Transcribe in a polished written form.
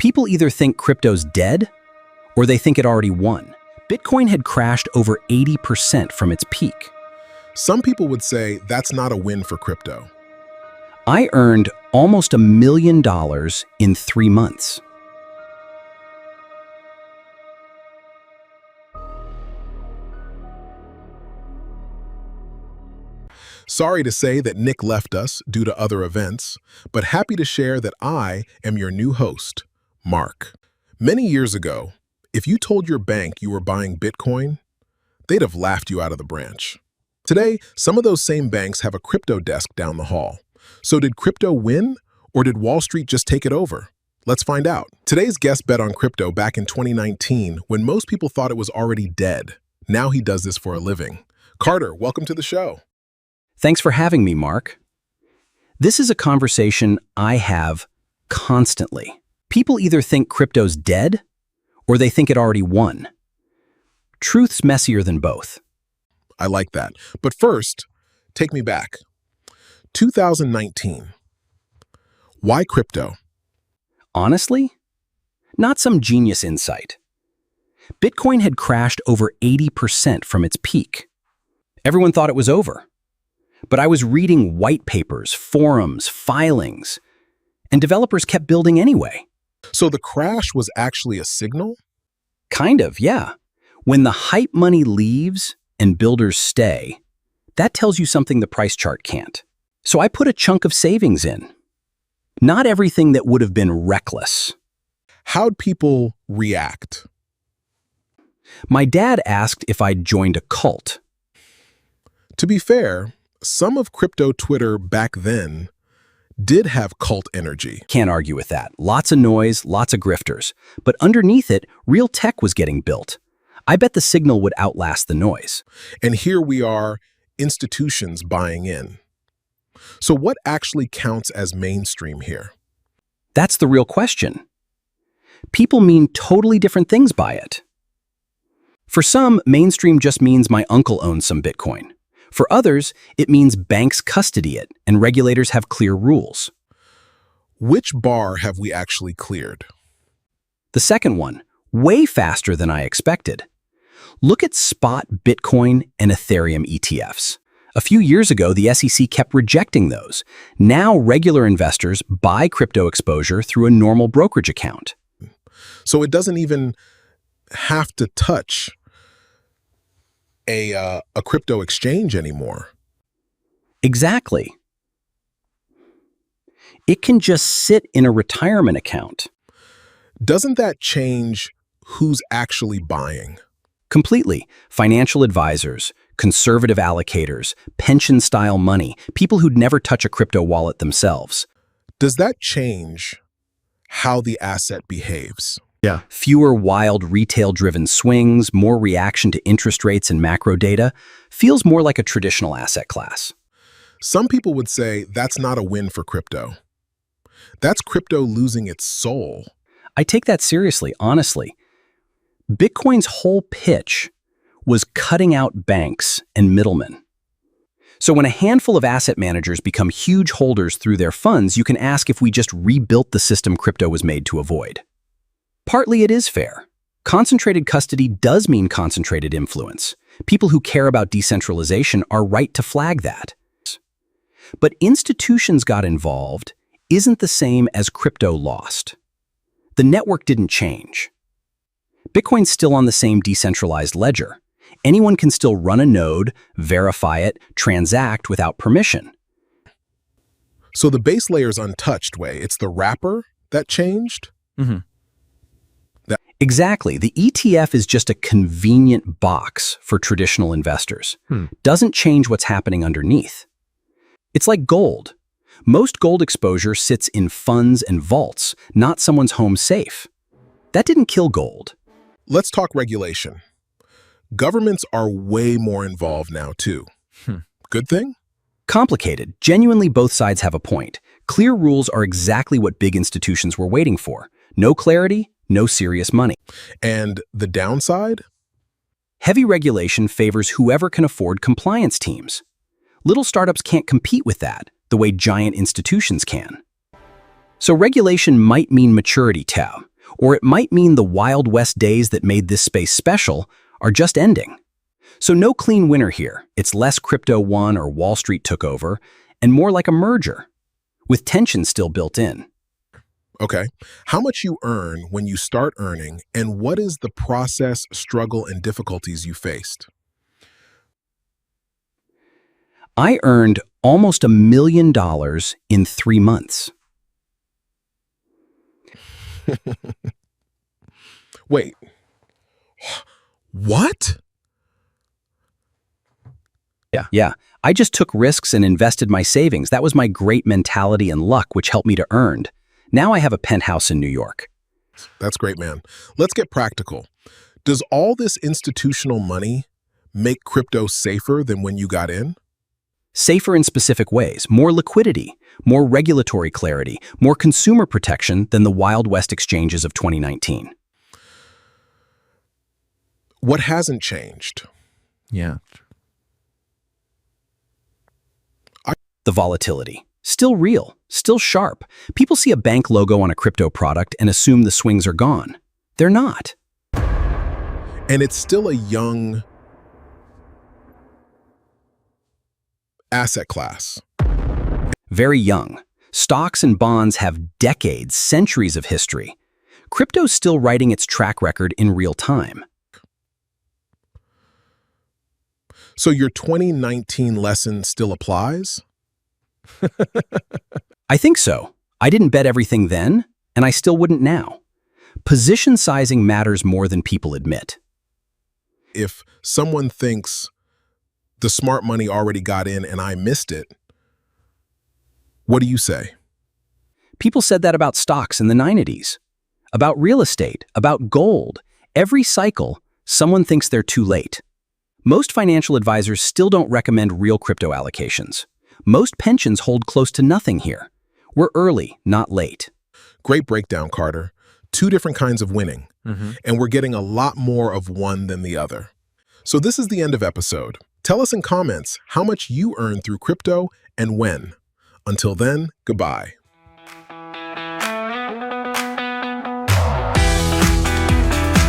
People either think crypto's dead or they think it already won. Bitcoin had crashed over 80% from its peak. Some people would say that's not a win for crypto. I earned almost $1 million in 3 months. Sorry to say that Nick left us due to other events, but happy to share that I am your new host, Mark. Many years ago, if you told your bank you were buying Bitcoin, they'd have laughed you out of the branch. Today, some of those same banks have a crypto desk down the hall. So did crypto win, or did Wall Street just take it over? Let's find out. Today's guest bet on crypto back in 2019 when most people thought it was already dead. Now he does this for a living. Carter, welcome to the show. Thanks for having me, Mark. This is a conversation I have constantly. People either think crypto's dead or they think it already won. Truth's messier than both. I like that. But first, take me back. 2019. Why crypto? Honestly, not some genius insight. Bitcoin had crashed over 80% from its peak. Everyone thought it was over. But I was reading white papers, forums, filings, and developers kept building anyway. So the crash was actually a signal? Kind of, yeah. When the hype money leaves and builders stay, that tells you something the price chart can't. So I put a chunk of savings in. Not everything that would have been reckless. How'd people react? My dad asked if I'd joined a cult. To be fair, some of crypto Twitter back then did have cult energy. Can't argue with that. Lots of noise, lots of grifters. But underneath it, real tech was getting built. I bet the signal would outlast the noise. And here we are, institutions buying in. So what actually counts as mainstream here? That's the real question. People mean totally different things by it. For some, mainstream just means my uncle owns some Bitcoin. For others, it means banks custody it and regulators have clear rules. Which bar have we actually cleared? The second one, way faster than I expected. Look at spot Bitcoin and Ethereum ETFs. A few years ago, the SEC kept rejecting those. Now, regular investors buy crypto exposure through a normal brokerage account. So it doesn't even have to touch a crypto exchange anymore. Exactly. It can just sit in a retirement account. Doesn't that change who's actually buying? Completely. Financial advisors, conservative allocators, pension-style money, people who'd never touch a crypto wallet themselves. Does that change how the asset behaves? Yeah. Fewer wild retail-driven swings, more reaction to interest rates and macro data, feels more like a traditional asset class. Some people would say that's not a win for crypto. That's crypto losing its soul. I take that seriously, honestly. Bitcoin's whole pitch was cutting out banks and middlemen. So when a handful of asset managers become huge holders through their funds, you can ask if we just rebuilt the system crypto was made to avoid. Partly it is fair. Concentrated custody does mean concentrated influence. People who care about decentralization are right to flag that. But institutions got involved isn't the same as crypto lost. The network didn't change. Bitcoin's still on the same decentralized ledger. Anyone can still run a node, verify it, transact without permission. So the base layer's untouched, it's the wrapper that changed? Mm-hmm. Exactly. The ETF is just a convenient box for traditional investors. Doesn't change what's happening underneath. It's like gold. Most gold exposure sits in funds and vaults, not someone's home safe. That didn't kill gold. Let's talk regulation. Governments are way more involved now, too. Good thing? Complicated. Genuinely, both sides have a point. Clear rules are exactly what big institutions were waiting for. No clarity, no serious money. And the downside? Heavy regulation favors whoever can afford compliance teams. Little startups can't compete with that, the way giant institutions can. So regulation might mean maturity tab, Or it might mean the Wild West days that made this space special are just ending. So no clean winner here. It's less crypto won or Wall Street took over, and more like a merger, with tension still built in. Okay. How much you earn when you start earning, and what is the process, struggle, and difficulties you faced? I earned almost $1 million in 3 months. Wait. What? Yeah. I just took risks and invested my savings. That was my great mentality and luck, which helped me to earn. Now I have a penthouse in New York. That's great, man. Let's get practical. Does all this institutional money make crypto safer than when you got in? Safer in specific ways, more liquidity, more regulatory clarity, more consumer protection than the Wild West exchanges of 2019. What hasn't changed? Yeah. The volatility. Still real, still sharp. People see a bank logo on a crypto product and assume the swings are gone. They're not. And it's still a young asset class. Very young. Stocks and bonds have decades, centuries of history. Crypto's still writing its track record in real time. So your 2019 lesson still applies? I think so. I didn't bet everything then, and I still wouldn't now. Position sizing matters more than people admit. If someone thinks the smart money already got in and I missed it, what do you say? People said that about stocks in the 90s, about real estate, about gold. Every cycle, someone thinks they're too late. Most financial advisors still don't recommend real crypto allocations. Most pensions hold close to nothing here. We're early, not late. Great breakdown, Carter. 2 different kinds of winning, and we're getting a lot more of one than the other. So this is the end of episode. Tell us in comments how much you earned through crypto and when. Until then, goodbye.